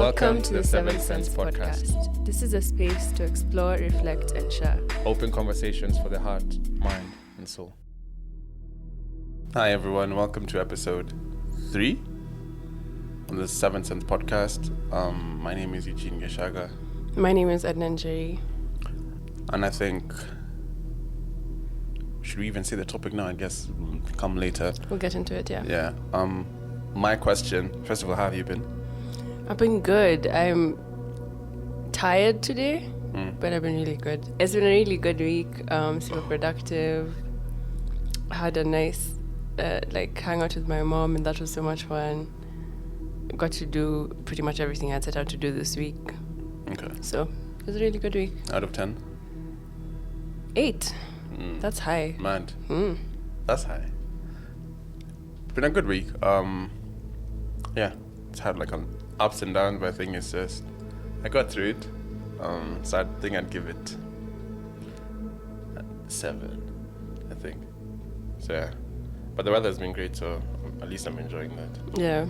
Welcome to the Seventh Sense podcast. This is a space to explore, reflect, and share. Open conversations for the heart, mind, and soul. Hi everyone, welcome to episode 3 on the Seventh Sense podcast. My name is Njeri. My name is Edna and Njeri. And I think, should we even say the topic now? I guess we'll come later. We'll get into it, yeah. Yeah. My question, first of all, how have you been? I've been good. I'm tired today, but I've been really good. It's been a really good week, super productive. I had a nice hangout with my mom, and that was so much fun. Got to do pretty much everything I'd set out to do this week. Okay. So it was a really good week. Out of 10? 8. That's high. Mad. That's high. Been a good week. Yeah, it's had like an ups and downs, but I think it's just I got through it. So I think I'd give it 7, I think. So yeah, but the weather's been great, so at least I'm enjoying that. Yeah.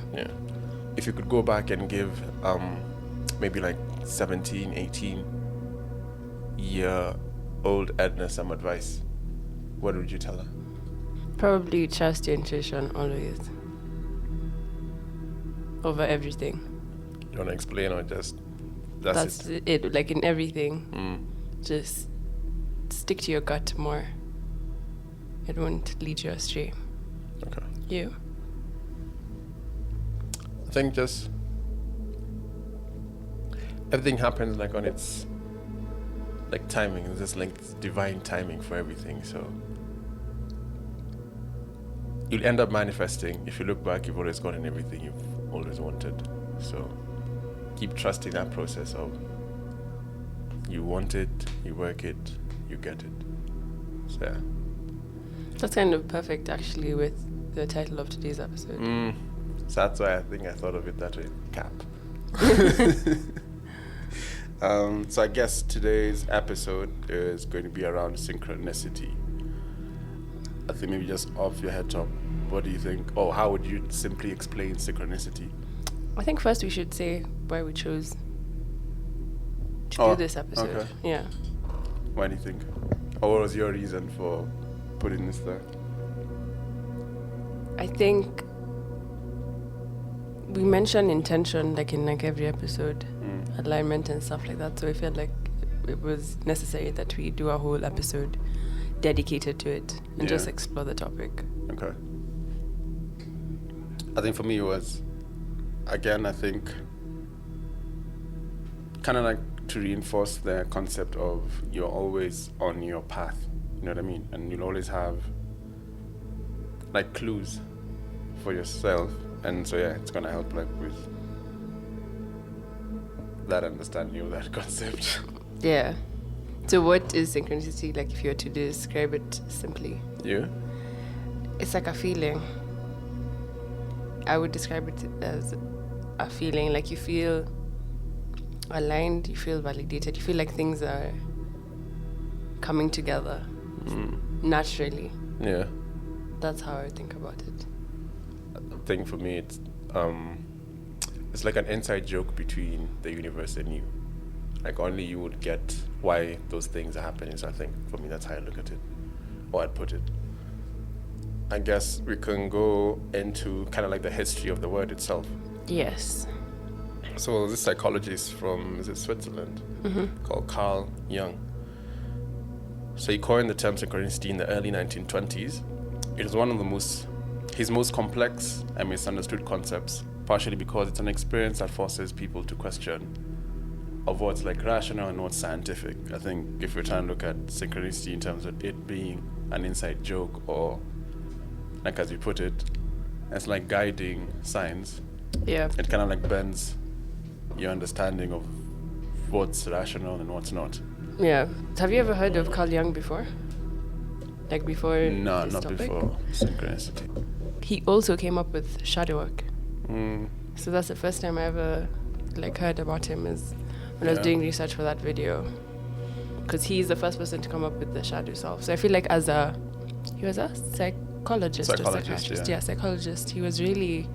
If you could go back and give maybe like 17, 18 year old Edna some advice, what would you tell her? Probably trust your intuition always. Over everything. You want to explain or just that's it? Like in everything, just stick to your gut more. It won't lead you astray. Okay. You? I think just everything happens like on its like timing. It's just like divine timing for everything. So you'll end up manifesting. If you look back, you've always gotten everything you've always wanted. So keep trusting that process of you want it, you work it, you get it. So yeah. That's kind of perfect actually with the title of today's episode. So that's why I think I thought of it that way. Cap. So I guess today's episode is going to be around synchronicity. I think maybe just off your head top, what do you think? Or how would you simply explain synchronicity? I think first we should say why we chose to do this episode. Okay. Yeah. Why do you think? Or what was your reason for putting this there? I think we mention intention like in like every episode, alignment and stuff like that. So I felt like it was necessary that we do a whole episode dedicated to it and just explore the topic. Okay. I think for me it was, again, I think kind of like to reinforce the concept of you're always on your path, you know what I mean? And you'll always have like clues for yourself. And so yeah, it's gonna help like with that understanding of that concept. Yeah. So what is synchronicity, like if you were to describe it simply? Yeah. It's like a feeling. I would describe it as a feeling, like you feel aligned, you feel validated, you feel like things are coming together naturally. Yeah. That's how I think about it. I think for me it's like an inside joke between the universe and you. Like only you would get why those things are happening. So I think for me that's how I look at it, or I'd put it. I guess we can go into kind of like the history of the word itself. Yes. So this psychologist from, is it Switzerland, called Carl Jung. So he coined the term synchronicity in the early 1920s. It was one of his most complex and misunderstood concepts, partially because it's an experience that forces people to question of what's like rational and what's scientific. I think if we're trying to look at synchronicity in terms of it being an inside joke, or like as you put it, it's like guiding science. Yeah. It kind of like bends your understanding of what's rational and what's not. Yeah. Have you ever heard of Carl Jung before? Like before? No, this not topic? before synchronicity. He also came up with shadow work. Mm. So that's the first time I ever like heard about him, is when I was doing research for that video, because he's the first person to come up with the shadow self. So I feel like he was a psychologist or psychiatrist. Yeah. Psychologist. He was really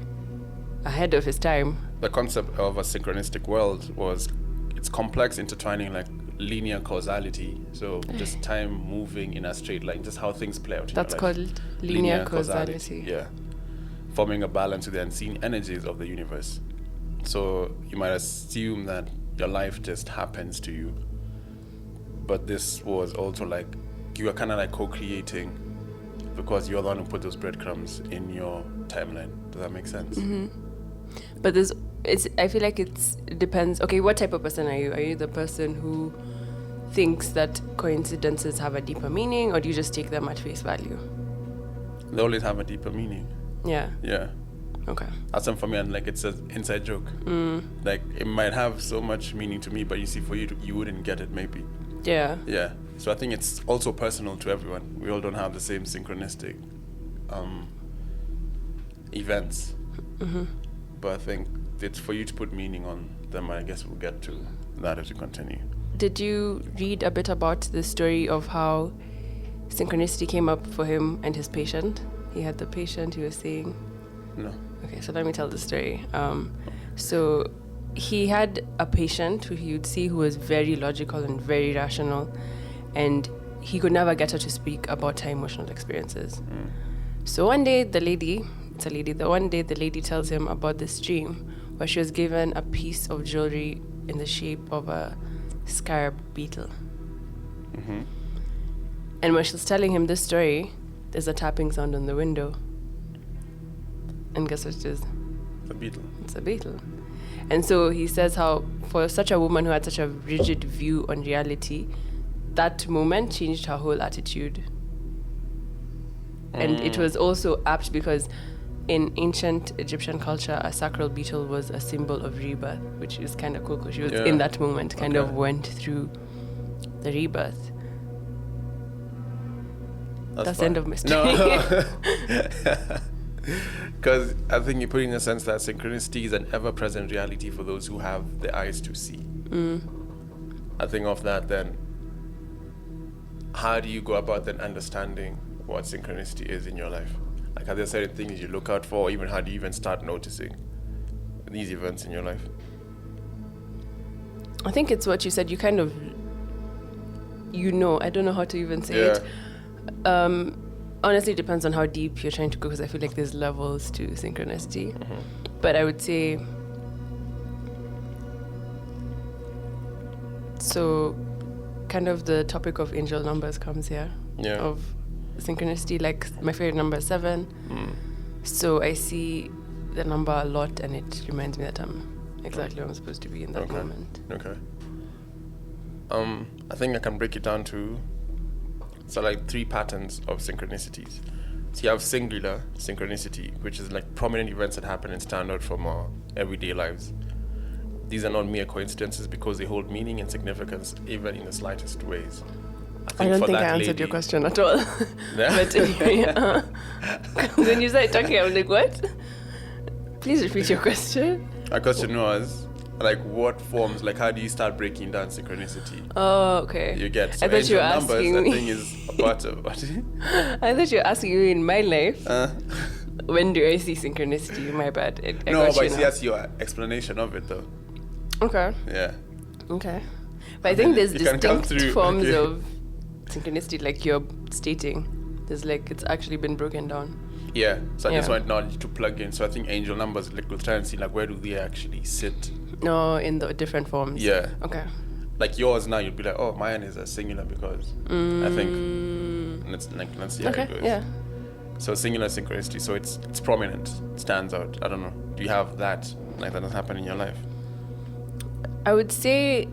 ahead of his time, the concept of a synchronistic world was it's complex, intertwining like linear causality. So just time moving in a straight line, just how things play out. That's called linear causality. Yeah, forming a balance with the unseen energies of the universe. So you might assume that your life just happens to you, but this was also like you are kind of like co-creating, because you're the one who put those breadcrumbs in your timeline. Does that make sense? Mm-hmm. But I feel like it depends. Okay, what type of person are you? Are you the person who thinks that coincidences have a deeper meaning, or do you just take them at face value? They always have a deeper meaning. Yeah. Yeah. Okay. That's for me, and like it's an inside joke. Like it might have so much meaning to me, but you see, for you, you wouldn't get it maybe. Yeah. Yeah. So I think it's also personal to everyone. We all don't have the same synchronistic events. Mm-hmm. But I think it's for you to put meaning on them. I guess we'll get to that as we continue. Did you read a bit about the story of how synchronicity came up for him and his patient? He had the patient, he was saying... No. Okay, so let me tell the story. So he had a patient who he would see who was very logical and very rational, and he could never get her to speak about her emotional experiences. So one day the lady tells him about this dream where she was given a piece of jewelry in the shape of a scarab beetle. Mm-hmm. And when she's telling him this story, there's a tapping sound on the window. And guess what it is? It's a beetle. It's a beetle. And so he says how for such a woman who had such a rigid view on reality, that moment changed her whole attitude. And it was also apt because in ancient Egyptian culture, a sacral beetle was a symbol of rebirth, which is kind of cool because she was in that moment kind of went through the rebirth. That's the end of my story. No. Because I think you put in a sense that synchronicity is an ever-present reality for those who have the eyes to see. I think of that then, how do you go about then understanding what synchronicity is in your life? Like, are there certain things you look out for, or even how do you even start noticing these events in your life? I think it's what you said. You kind of, I don't know how to even say it. Honestly, it depends on how deep you're trying to go, because I feel like there's levels to synchronicity. Mm-hmm. But I would say, so kind of the topic of angel numbers comes here. Yeah. Of synchronicity, like my favorite number is 7. So I see the number a lot, and it reminds me that I'm exactly where I'm supposed to be in that moment. Okay. I think I can break it down to like 3 patterns of synchronicities. So you have singular synchronicity, which is like prominent events that happen and stand out from our everyday lives. These are not mere coincidences because they hold meaning and significance even in the slightest ways. I don't think I answered your question at all. But anyway, when you started talking, I was like, what? Please repeat your question. My question was, like, what forms, like, how do you start breaking down synchronicity? Oh, okay. You get, so I thought you were asking numbers, me. that thing is a part of what? I thought you were asking me in my life. When do I see synchronicity? My bad. No, but see, that's your explanation of it, though. Okay. Yeah. Okay. But I think there's distinct forms of synchronicity, like you're stating. There's like, it's actually been broken down. Yeah. So I just want knowledge to plug in. So I think angel numbers, like, we'll try and see, like, where do they actually sit? No, in the different forms. Yeah. Okay. Like yours now, you'd be like, oh, mine is a singular because I think let's see how it goes. Yeah. So singular synchronicity, so it's prominent, it stands out. I don't know. Do you have that, like, that has happened in your life? I would say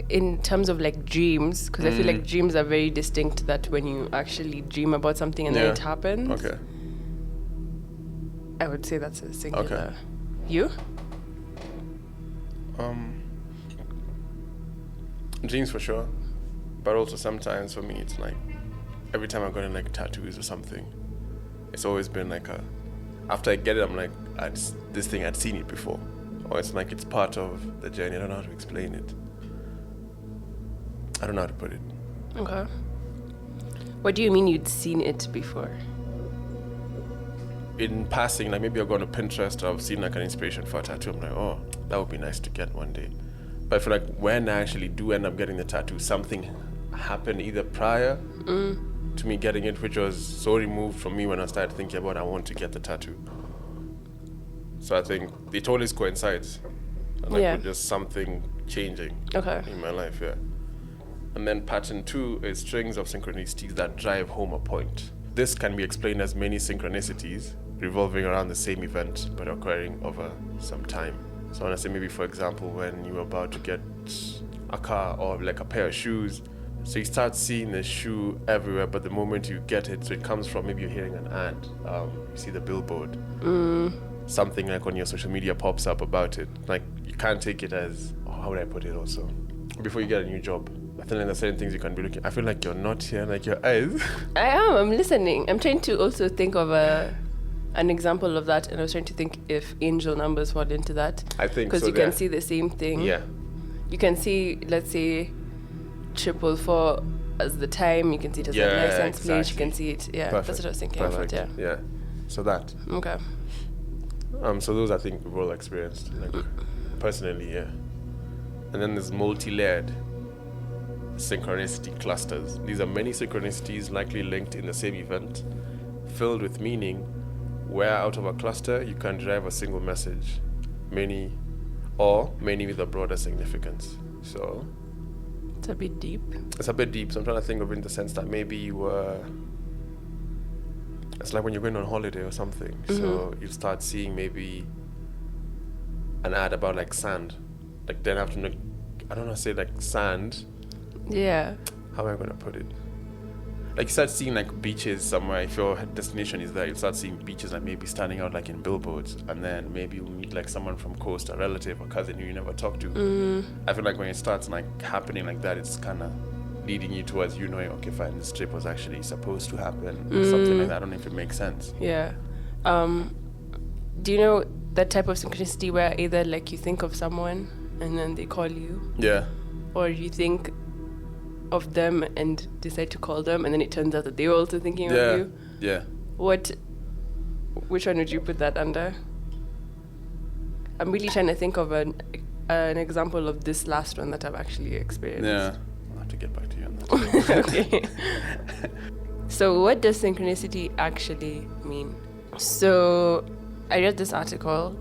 in terms of like dreams, because I feel like dreams are very distinct, that when you actually dream about something and then it happens. Okay. I would say that's a singular. Okay. You? Dreams for sure, but also sometimes for me it's like every time I've gotten like tattoos or something, it's always been like after I get it, I'm like, this thing I'd seen it before, or it's like it's part of the journey. I don't know how to explain it. I don't know how to put it. Okay. What do you mean you'd seen it before? in passing, like maybe I've gone to Pinterest or I've seen like an inspiration for a tattoo. I'm like, oh, that would be nice to get one day. But I feel like when I actually do end up getting the tattoo, something happened either prior to me getting it, which was so removed from me when I started thinking about I want to get the tattoo. So I think it always coincides. Like with just something changing in my life, And then pattern 2 is strings of synchronicities that drive home a point. This can be explained as many synchronicities revolving around the same event but occurring over some time. So I want to say maybe, for example, when you're about to get a car or like a pair of shoes, so you start seeing the shoe everywhere, but the moment you get it, so it comes from maybe you're hearing an ad, you see the billboard, something like on your social media pops up about it. Like you can't take it as, how would I put it also? Before you get a new job, I think like there's certain things you can be looking. I feel like you're not here, like your eyes. I'm listening. I'm trying to also think of an example of that, and I was trying to think if angel numbers fall into that. I think because you can see the same thing. Yeah. You can see, let's say, 444 as the time. You can see it as a license plate. You can see it. Yeah, Perfect. That's what I was thinking about. Yeah. So that. Okay. So those I think we've all experienced, like personally, And then there's multi-layered synchronicity clusters. These are many synchronicities likely linked in the same event, filled with meaning, where out of a cluster you can derive a single message, many with a broader significance. So it's a bit deep. So I'm trying to think of it in the sense that maybe you were, it's like when you're going on holiday or something. So you start seeing maybe an ad about like sand. Like then after, I don't know, say like sand. Yeah. How am I going to put it? Like you start seeing like beaches somewhere. If your destination is there, you start seeing beaches like maybe standing out like in billboards, and then maybe you meet like someone from coast, a relative or cousin who you never talked to. I feel like when it starts like happening like that, it's kind of leading you towards you knowing, okay, fine, this trip was actually supposed to happen, something like that. I don't know if it makes sense. Yeah. Do you know that type of synchronicity where either like you think of someone and then they call you? Yeah. Or you think of them and decide to call them, and then it turns out that they were also thinking of you. Yeah. Which one would you put that under? I'm really trying to think of an example of this last one that I've actually experienced. Yeah. I'll have to get back to you on that. Okay. So what does synchronicity actually mean? So I read this article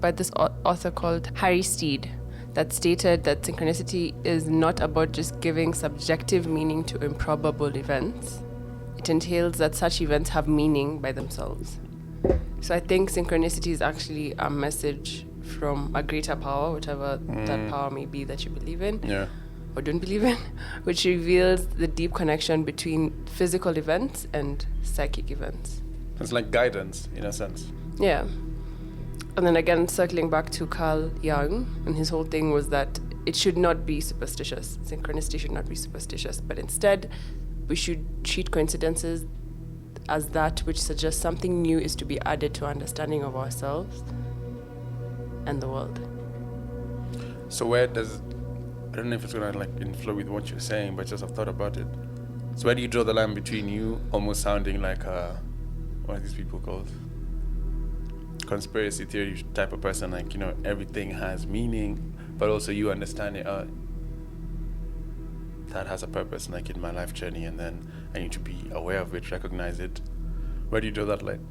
by this author called Harry Steed, that stated that synchronicity is not about just giving subjective meaning to improbable events. It entails that such events have meaning by themselves. So I think synchronicity is actually a message from a greater power, whatever that power may be that you believe in or don't believe in, which reveals the deep connection between physical events and psychic events. It's like guidance in a sense. Yeah. And then again, circling back to Carl Jung, and his whole thing was that it should not be superstitious. Synchronicity should not be superstitious, but instead we should treat coincidences as that which suggests something new is to be added to our understanding of ourselves and the world. So where does, I don't know if it's going to like inflow with what you're saying, but just I've thought about it. So where do you draw the line between you almost sounding like what are these people called? Conspiracy theory type of person, like, you know, everything has meaning, but also you understand it, that has a purpose, like in my life journey, and then I need to be aware of it, recognize it. Where do you draw that line?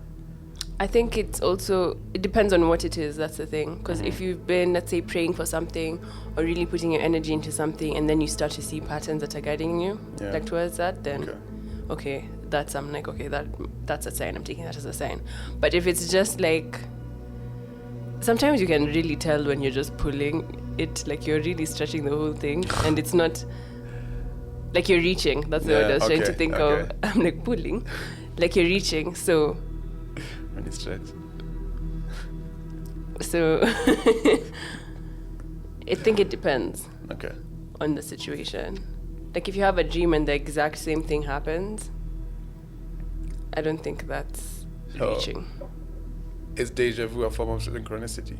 I think it depends on what it is, that's the thing. Because if you've been, let's say, praying for something or really putting your energy into something, and then you start to see patterns that are guiding you like towards that, then okay, that's, I'm like, okay, that's a sign, I'm taking that as a sign. But if it's just like, sometimes you can really tell when you're just pulling it, like you're really stretching the whole thing, and it's not, like you're reaching, that's the word I was trying to think of. I'm like pulling, like you're reaching, so. When you stretch. So, I think it depends on the situation. Like if you have a dream and the exact same thing happens, I don't think that's reaching. Is deja vu a form of synchronicity?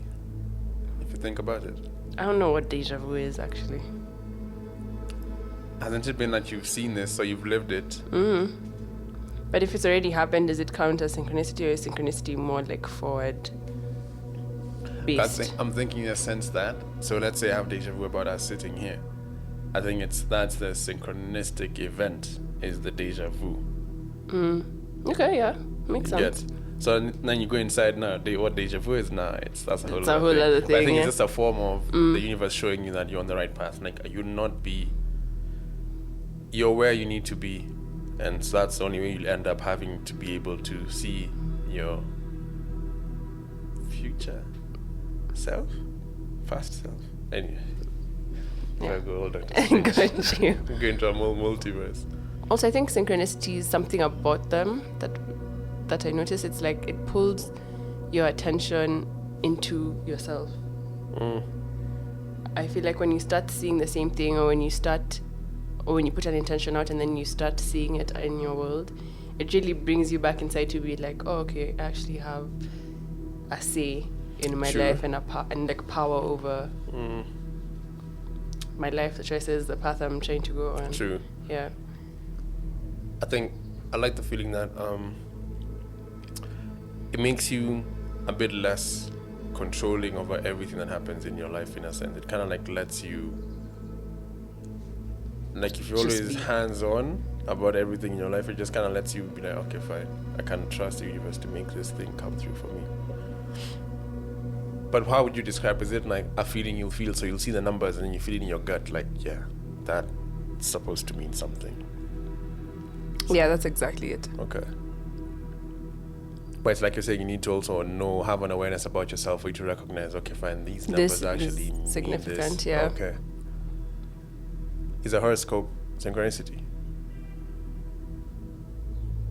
If you think about it. I don't know what deja vu is actually. Hasn't it been that you've seen this, so you've lived it? But if it's already happened, does it count as synchronicity, or is synchronicity more like forward based? I'm thinking in a sense that, so let's say I have deja vu about us sitting here. I think that's the synchronistic event, is the deja vu. Okay, yeah, makes sense. So then you go inside now. What deja vu is now, that's a whole other thing. But I think it's just a form of the universe showing you that you're on the right path. Like you're where you need to be, and so that's the only way you'll end up having to be able to see your future self, past self. Anyway, I go older. Got you. I'm going to a multiverse. Also, I think synchronicity is something about them that I notice. It's like it pulls your attention into yourself. I feel like when you start seeing the same thing, or when you put an intention out and then you start seeing it in your world, it really brings you back inside to be like, oh, okay, I actually have a say in my life and like power over my life, the choices, the path I'm trying to go on. True. Yeah. I think I like the feeling that it makes you a bit less controlling over everything that happens in your life, in a sense. It kind of like lets you, like if you're always hands-on about everything in your life, it just kind of lets you be like, okay, fine, I can trust the universe to make this thing come through for me. But how would you describe, is it like a feeling you'll feel, so you'll see the numbers and then you feel it in your gut, like, yeah, that's supposed to mean something? Yeah, that's exactly it. Okay. But it's like you're saying, you need to also have an awareness about yourself for you to recognize, okay, fine, these numbers actually mean significant, this. yeah. Okay. Is a horoscope synchronicity?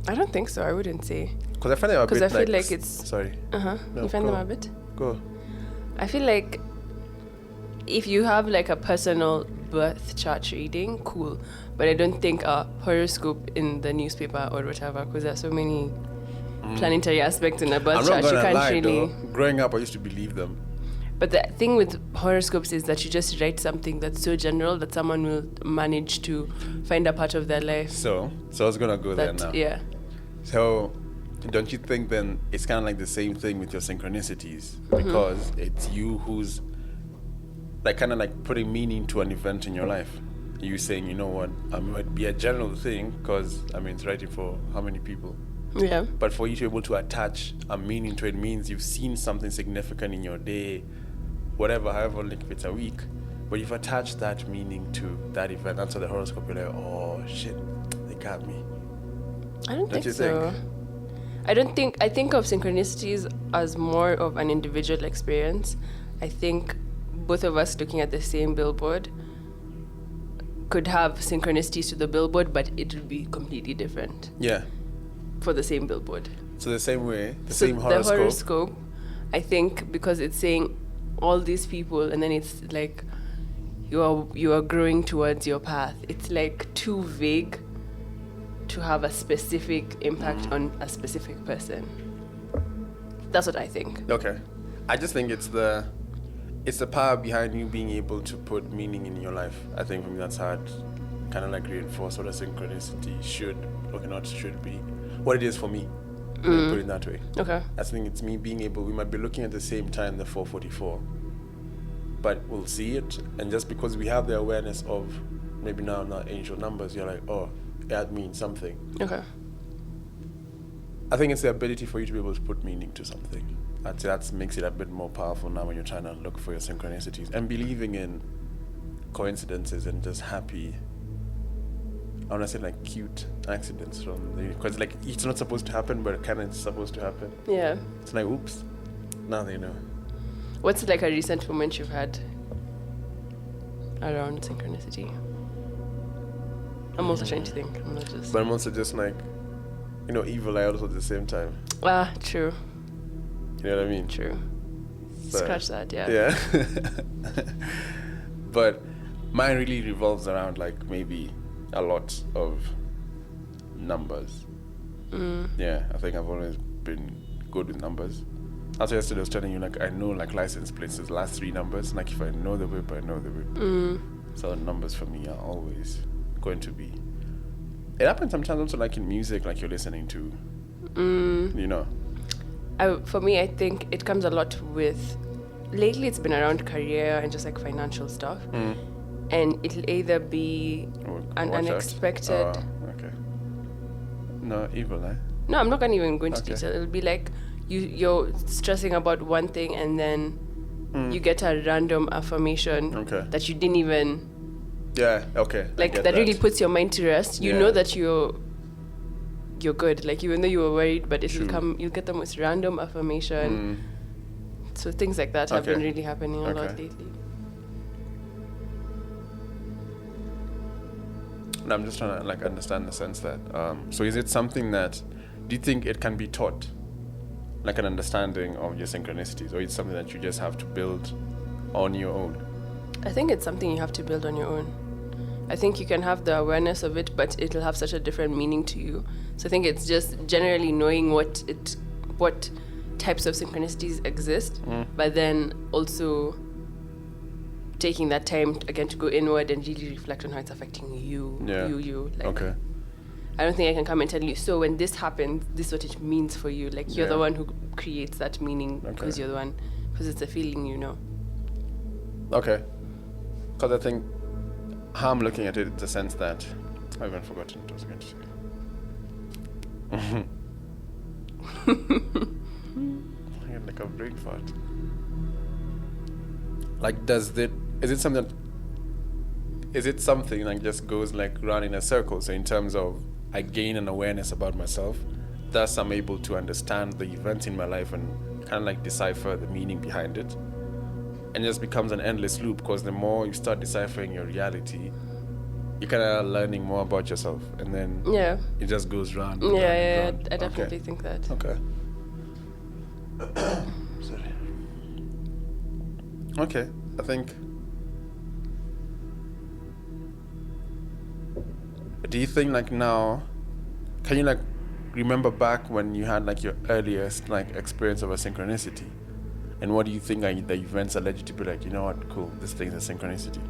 I don't think so. I wouldn't say. Because I find them a bit Because I feel like it's... Sorry. No, you find them a bit? Go. I feel like if you have like a personal birth chart reading, cool. But I don't think a horoscope in the newspaper or whatever, because there's so many planetary aspects in a birth chart. You can't really... Growing up, I used to believe them. But the thing with horoscopes is that you just write something that's so general that someone will manage to find a part of their life. So I was going to go there now. Yeah. So don't you think then it's kind of like the same thing with your synchronicities? Because it's you who's like kind of like putting meaning to an event in your life. You saying, you know what, it might be a general thing because, I mean, it's writing for how many people? Yeah. But for you to be able to attach a meaning to it means you've seen something significant in your day, whatever, however, like if it's a week, but you've attached that meaning to that event. That's why the horoscope, you're like, oh shit, they got me. I don't think so. I think of synchronicities as more of an individual experience. I think both of us looking at the same billboard could have synchronicities to the billboard, but it would be completely different. Yeah. For the same billboard. So the same way, same horoscope. The horoscope, I think, because it's saying all these people, and then it's like you are growing towards your path. It's like too vague to have a specific impact on a specific person. That's what I think. Okay. I just think it's the power behind you being able to put meaning in your life. I think for me that's how it kind of like reinforce what a synchronicity should be. What it is for me. Put it that way. Okay. I think it's me being able, we might be looking at the same time, the 444, but we'll see it, and just because we have the awareness of maybe now not angel numbers, you're like, oh, that means something. Okay. I think it's the ability for you to be able to put meaning to something. I'd say that makes it a bit more powerful now when you're trying to look for your synchronicities and believing in coincidences and just happy, I want to say like cute accidents because like it's not supposed to happen, but it kind of is supposed to happen. Yeah. It's like, oops, now they know. What's like a recent moment you've had around synchronicity? I'm also trying to think. But I'm also just like, evil eye also at the same time. Ah, true. You know what I mean? True. But, scratch that, yeah. Yeah. But mine really revolves around like maybe a lot of numbers. Yeah, I think I've always been good with numbers. Also yesterday I was telling you, like, I know like license plates, the last 3 numbers. Like if I know the whip, I know the whip. So numbers for me are always going to be it happens sometimes also like in music, like you're listening to, you know. For me, I think it comes a lot with, lately it's been around career and just like financial stuff. And it'll either be an unexpected... okay. No, evil, eh? No, I'm not going to even go into Okay. detail. It'll be like you're stressing about one thing and then you get a random affirmation that you didn't even... Yeah, okay. Like that really puts your mind to rest. You know that you're good. Like even though you were worried, but it'll come, you'll get the most random affirmation. So things like that have been really happening a lot lately. No, I'm just trying to like understand the sense that so is it something that, do you think it can be taught, like an understanding of your synchronicities, or it's something that you just have to build on your own? I think it's something you have to build on your own. I think you can have the awareness of it, but it'll have such a different meaning to you. So I think it's just generally knowing what types of synchronicities exist, but then also taking that time again to go inward and really reflect on how it's affecting you. Like, I don't think I can come and tell you, so when this happens, this is what it means for you. Like you're the one who creates that meaning because you're the one, because it's a feeling, you know. Okay. Because I think how I'm looking at it, it's the sense that I've even forgotten what I was going to say. I get like a brain fart. Like, is it something like just goes like round in a circle? So in terms of I gain an awareness about myself, thus I'm able to understand the events in my life and kind of like decipher the meaning behind it. And it just becomes an endless loop, because the more you start deciphering your reality, you're kind of learning more about yourself, and then it just goes round. I definitely think that. Okay. Sorry. Okay, I think. Do you think like now, can you like remember back when you had like your earliest like experience of a synchronicity? And what do you think the events are led you to be like, you know what, cool, this thing's a synchronicity?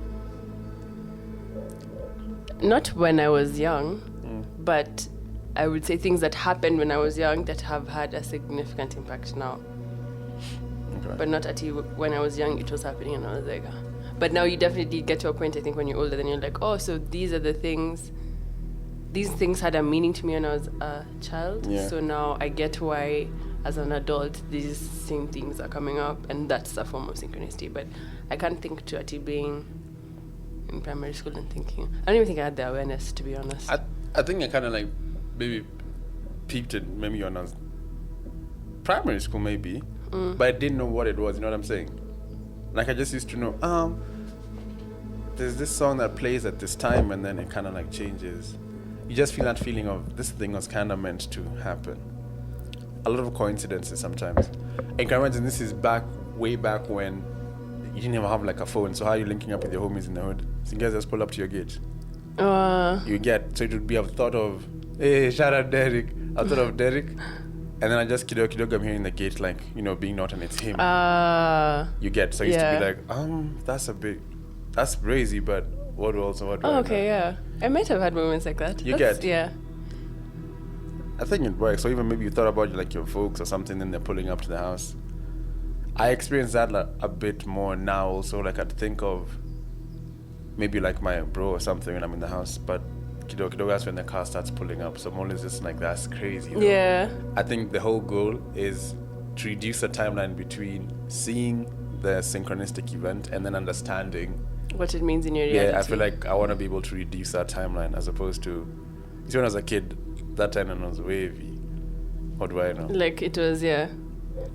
Not when I was young, but I would say things that happened when I was young that have had a significant impact now. But not when I was young, it was happening and I was like, But now you definitely get to a point, I think, when you're older, then you're like, oh, so these are the things, these things had a meaning to me when I was a child. So now I get why, as an adult, these same things are coming up, and that's a form of synchronicity. But I can't think to actually being in primary school and thinking. I don't even think I had the awareness, to be honest. I think I kind of like maybe peeped it maybe when I was primary school, maybe, but I didn't know what it was. You know what I'm saying? Like I just used to know. There's this song that plays at this time, and then it kind of like changes. You just feel that feeling of this thing was kind of meant to happen. A lot of coincidences sometimes. And can imagine this is way back when you didn't even have like a phone. So how are you linking up with your homies in the hood? So you guys just pull up to your gate. You get, so it would be, I've thought of, hey, shout out Derek. I thought of Derek. And then I just I'm hearing the gate, like, you know, being not, and it's him. You get, so I used to be like, that's crazy, but what do I know? I might have had moments like that. Yeah. I think it works. So even maybe you thought about like your folks or something, then they're pulling up to the house. I experience that like, a bit more now also. Like I'd think of maybe like my bro or something when I'm in the house, but kidogo that's when the car starts pulling up. So I'm always just like, that's crazy. Though. Yeah. I think the whole goal is to reduce the timeline between seeing the synchronistic event and then understanding what it means in your reality. Yeah, I feel like I want to be able to reduce that timeline as opposed to, you see, when I was a kid, that timeline was wavy. What do I know? Like it was,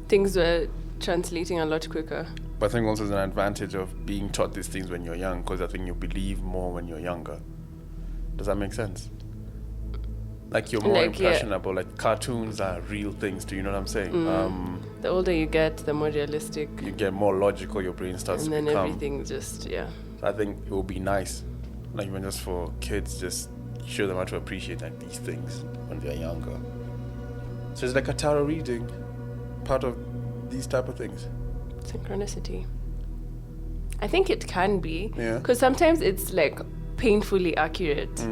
things were translating a lot quicker. But I think also there's an advantage of being taught these things when you're young, because I think you believe more when you're younger. Does that make sense? Like you're more impressionable. Like cartoons are real things. Do you know what I'm saying? The older you get, the more realistic. You get more logical. Your brain starts to become. And then everything just I think it will be nice, like even just for kids, just show them how to appreciate like these things when they're younger. So it's like a tarot reading, part of these type of things. Synchronicity. I think it can be. Yeah. Because sometimes it's like painfully accurate.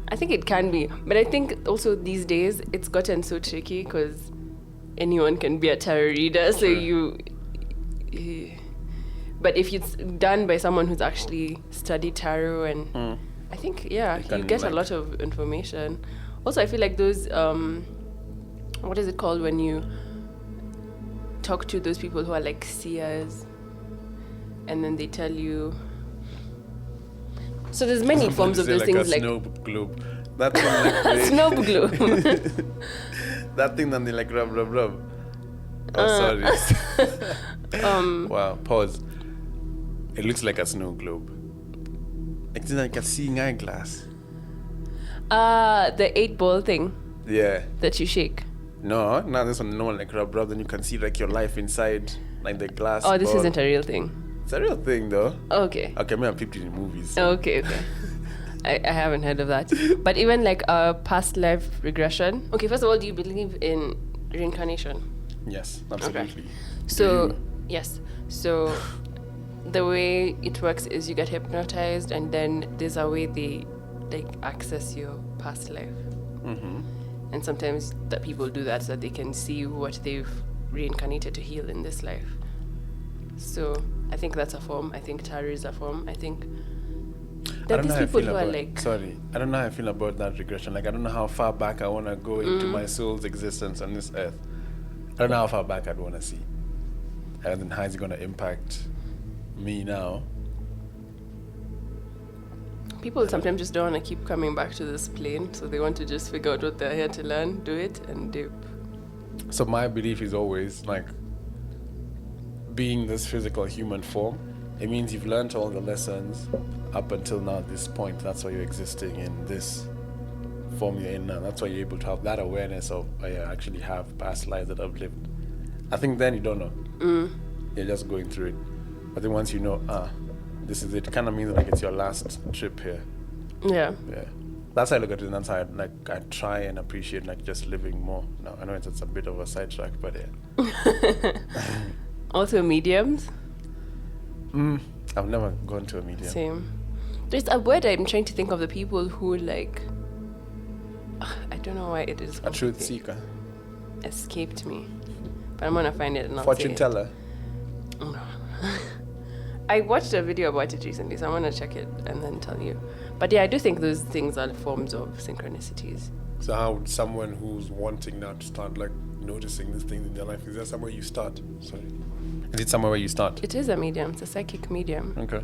I think it can be, but I think also these days it's gotten so tricky because anyone can be a tarot reader. So but if it's done by someone who's actually studied tarot, and I think you get a lot of information. Also, I feel like those what is it called when you talk to those people who are like seers, and then they tell you. So there's many forms of those like things, a like snow globe. That thing like snow globe. that thing that they like rub. Oh, sorry. Wow. Pause. It looks like a snow globe. It's like a seeing eyeglass. The 8-ball thing. Yeah. That you shake. No, this one like rub. Then you can see like your life inside like the glass. Oh, this ball. isn't a real thing. It's a real thing though. Okay. Okay, maybe I'm peeped in movies. Okay. I haven't heard of that. But even like a past life regression. Okay, first of all, do you believe in reincarnation? Yes, absolutely. Okay. So, yes. So, the way it works is you get hypnotized, and then there's a way they like access your past life. Mm-hmm. And sometimes that people do that so that they can see what they've reincarnated to heal in this life. So, I think that's a form. I think tarot is a form. I think that these people who are like... Sorry, I don't know how I feel about that regression. Like, I don't know how far back I want to go into my soul's existence on this earth. I don't know how far back I'd want to see. And then how is it going to impact me now? People sometimes just don't want to keep coming back to this plane, so they want to just figure out what they're here to learn, do it, and dip. So my belief is always, like, being this physical human form, it means you've learned all the lessons up until now, this point. That's why you're existing in this form you're in now. That's why you're able to have that awareness of, I actually have past lives that I've lived. I think then you don't know. You're just going through it. But then once you know, this is it, kind of means like it's your last trip here. Yeah. That's how I look at it, and that's how I try and appreciate like just living more. Now I know it's a bit of a sidetrack, but yeah. Also mediums? I've never gone to a medium. Same. There's a word I'm trying to think of, the people who like, I don't know why it is. A truth seeker. Escaped me. But I'm gonna find it and I'll Fortune teller. No. I watched a video about it recently, so I'm gonna check it and then tell you. But yeah, I do think those things are forms of synchronicities. So how would someone who's wanting now to start like noticing these things in their life, is there somewhere you start? Sorry. Is it somewhere where you start? It is a medium. It's a psychic medium. Okay.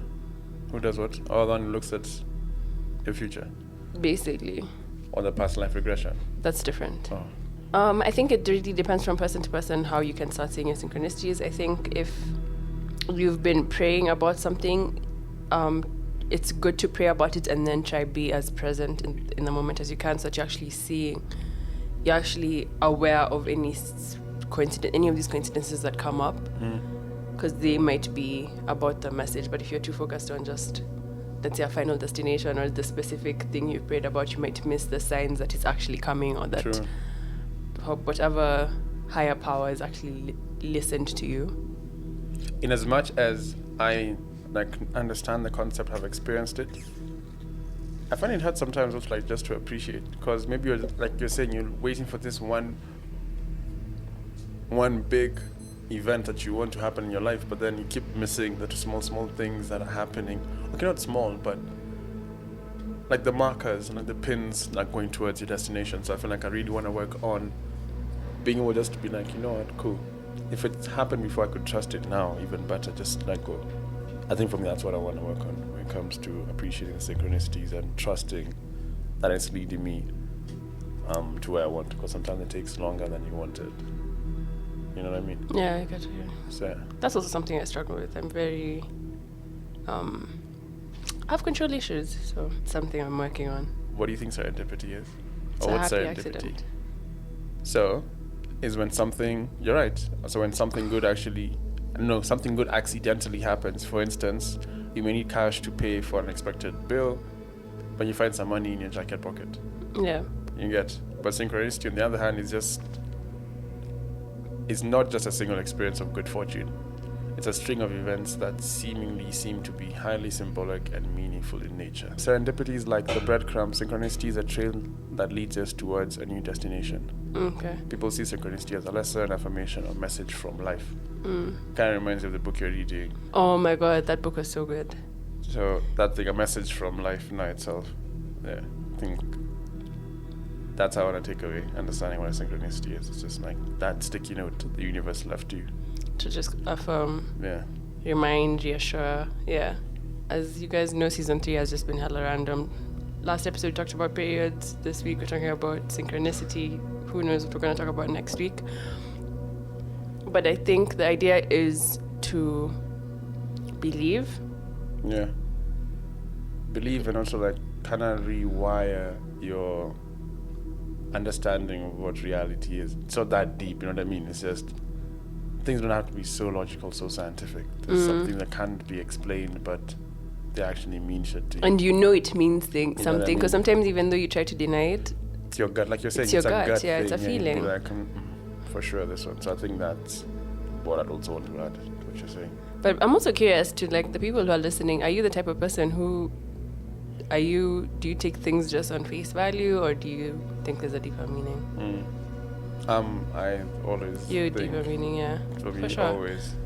Who does what? Oh, the one who looks at the future. Basically. Or the past life regression. That's different. Oh. I think it really depends from person to person how you can start seeing your synchronicities. I think if you've been praying about something, it's good to pray about it and then try be as present in the moment as you can, so that you're actually aware of any of these coincidences that come up, because they might be about the message. But if you're too focused on just, let's say, a final destination or the specific thing you prayed about, you might miss the signs that it's actually coming, or that whatever higher power is actually listened to you. In as much as I understand the concept, have experienced it, I find it hard sometimes also like just to appreciate, because maybe you're saying you're waiting for this one big event that you want to happen in your life, but then you keep missing the small things that are happening. Okay, not small, but like the markers and like the pins like going towards your destination. So I feel like I really want to work on being able just to be like, you know what, cool. If it happened before, I could trust it now, even better, just let go. I think for me, that's what I want to work on when it comes to appreciating the synchronicities and trusting that it's leading me to where I want, because sometimes it takes longer than you wanted. You know what I mean? Yeah, I get you. So that's also something I struggle with. I'm very, I have control issues, so it's something I'm working on. What do you think serendipity is? It's or a what's happy serendipity? accident. So, is when something, you're right. So when something good something good accidentally happens. For instance, you may need cash to pay for an unexpected bill, but you find some money in your jacket pocket. Yeah. You get. But synchronicity, on the other hand, it's not just a single experience of good fortune. It's a string of events that seemingly seem to be highly symbolic and meaningful in nature. Serendipity is like the breadcrumb. Synchronicity is a trail that leads us towards a new destination. Okay. People see synchronicity as a lesson, affirmation, or message from life. Mm. Kind of reminds you of the book you're reading. Oh my god, that book was so good. So that thing, a message from life in itself. Yeah, I think that's how I want to take away understanding what a synchronicity is. It's just like that sticky note the universe left you. To just affirm, Yeah. remind, reassure. Yeah. As you guys know, season 3 has just been hella random. Last episode we talked about periods. This week we're talking about synchronicity. Who knows what we're going to talk about next week. But I think the idea is to believe. Yeah. Believe and also like kind of rewire your understanding of what reality is. It's not that deep, you know what I mean? It's just things don't have to be so logical, so scientific. There's something that can't be explained, but they actually mean shit to you. And you know it means something, because mean? sometimes even though you try to deny it, It's your gut, like you're saying. It's your a gut, gut yeah, it's a thing, and you'll be feeling. like, for sure, this one. So I think that's what I'd also want to add to what you're saying. but I'm also curious to like the people who are listening, are you the type of person who do you take things just on face value, or do you think there's a deeper meaning? I always You think deeper meaning, yeah. for me, For sure. always.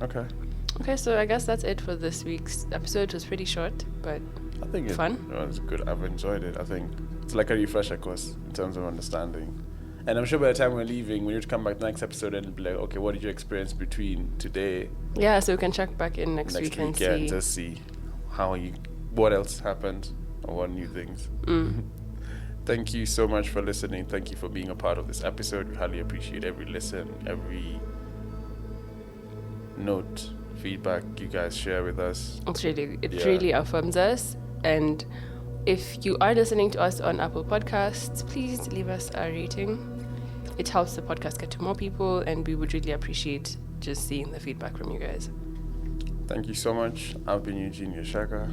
Okay, so I guess that's it for this week's episode. It was pretty short, but I think fun. It was good. I've enjoyed it. I think it's like a refresher course in terms of understanding. And I'm sure by the time we're leaving, we need to come back to the next episode and be like, okay, what did you experience between today Yeah, so we can check back in next week and yeah, see. and just see what else happened or what new things. Thank you so much for listening. Thank you for being a part of this episode. We highly appreciate every listen, every note, feedback you guys share with us. It really affirms us. And if you are listening to us on Apple Podcasts, please leave us a rating. It helps the podcast get to more people, and we would really appreciate just seeing the feedback from you guys. Thank you so much. I've been Eugene Shaka.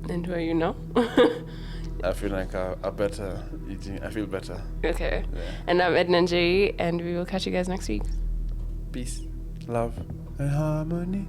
And who are you now? I feel like a better Eugene. I feel better. Okay. Yeah. And I'm Edna and Njeri, and we will catch you guys next week. Peace, love, and harmony.